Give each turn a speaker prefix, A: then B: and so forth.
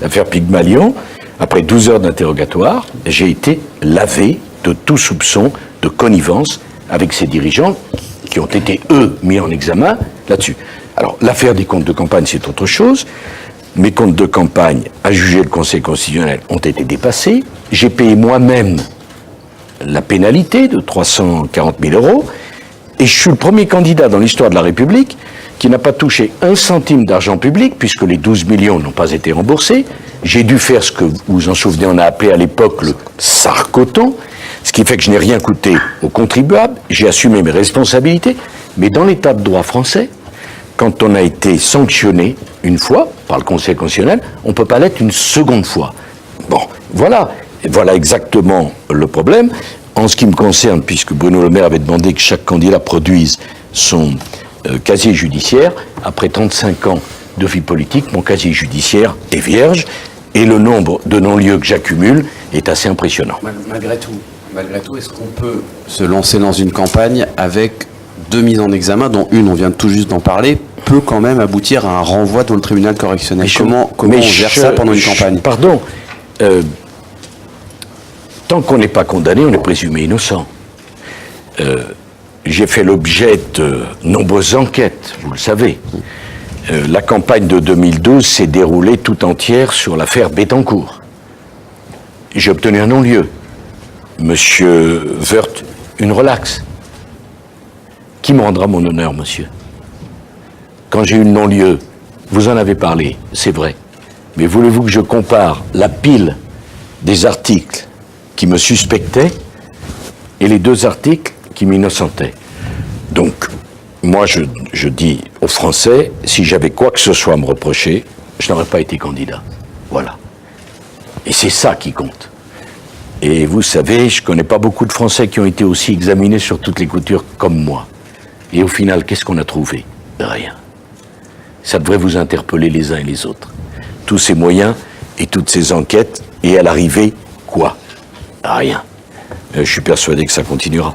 A: l'affaire Pygmalion, après 12 heures d'interrogatoire, j'ai été lavé de tout soupçon de connivence avec ces dirigeants qui ont été, eux, mis en examen là-dessus. Alors, l'affaire des comptes de campagne, c'est autre chose. Mes comptes de campagne, à juger le Conseil constitutionnel, ont été dépassés. J'ai payé moi-même la pénalité de 340 000 €. Et je suis le premier candidat dans l'histoire de la République qui n'a pas touché un centime d'argent public, puisque les 12 millions n'ont pas été remboursés. J'ai dû faire ce que vous vous en souvenez, on a appelé à l'époque le sarcoton, ce qui fait que je n'ai rien coûté aux contribuables. J'ai assumé mes responsabilités. Mais dans l'état de droit français, quand on a été sanctionné une fois par le Conseil constitutionnel, on ne peut pas l'être une seconde fois. Bon, voilà exactement le problème. En ce qui me concerne, puisque Bruno Le Maire avait demandé que chaque candidat produise son casier judiciaire, après 35 ans de vie politique, mon casier judiciaire est vierge, et le nombre de non-lieux que j'accumule est assez impressionnant.
B: Malgré tout, est-ce qu'on peut se lancer dans une campagne avec 2 mises en examen, dont une, on vient tout juste d'en parler, peut quand même aboutir à un renvoi dans le tribunal correctionnel? Comment on gère ça pendant une campagne?
A: Pardon, tant qu'on n'est pas condamné, on est présumé innocent. J'ai fait l'objet de nombreuses enquêtes, vous le savez. La campagne de 2012 s'est déroulée tout entière sur l'affaire Bettencourt. J'ai obtenu un non-lieu. Monsieur Woerth, une relaxe. Qui me rendra mon honneur, monsieur? Quand j'ai eu le non-lieu, vous en avez parlé, c'est vrai. Mais voulez-vous que je compare la pile des articles qui me suspectaient et les 2 articles qui m'innocentaient? Donc, moi, je dis aux Français, si j'avais quoi que ce soit à me reprocher, je n'aurais pas été candidat. Voilà. Et c'est ça qui compte. Et vous savez, je ne connais pas beaucoup de Français qui ont été aussi examinés sur toutes les coutures comme moi. Et au final, qu'est-ce qu'on a trouvé? Rien. Ça devrait vous interpeller les uns et les autres. Tous ces moyens et toutes ces enquêtes, et à l'arrivée, quoi? Rien. Je suis persuadé que ça continuera.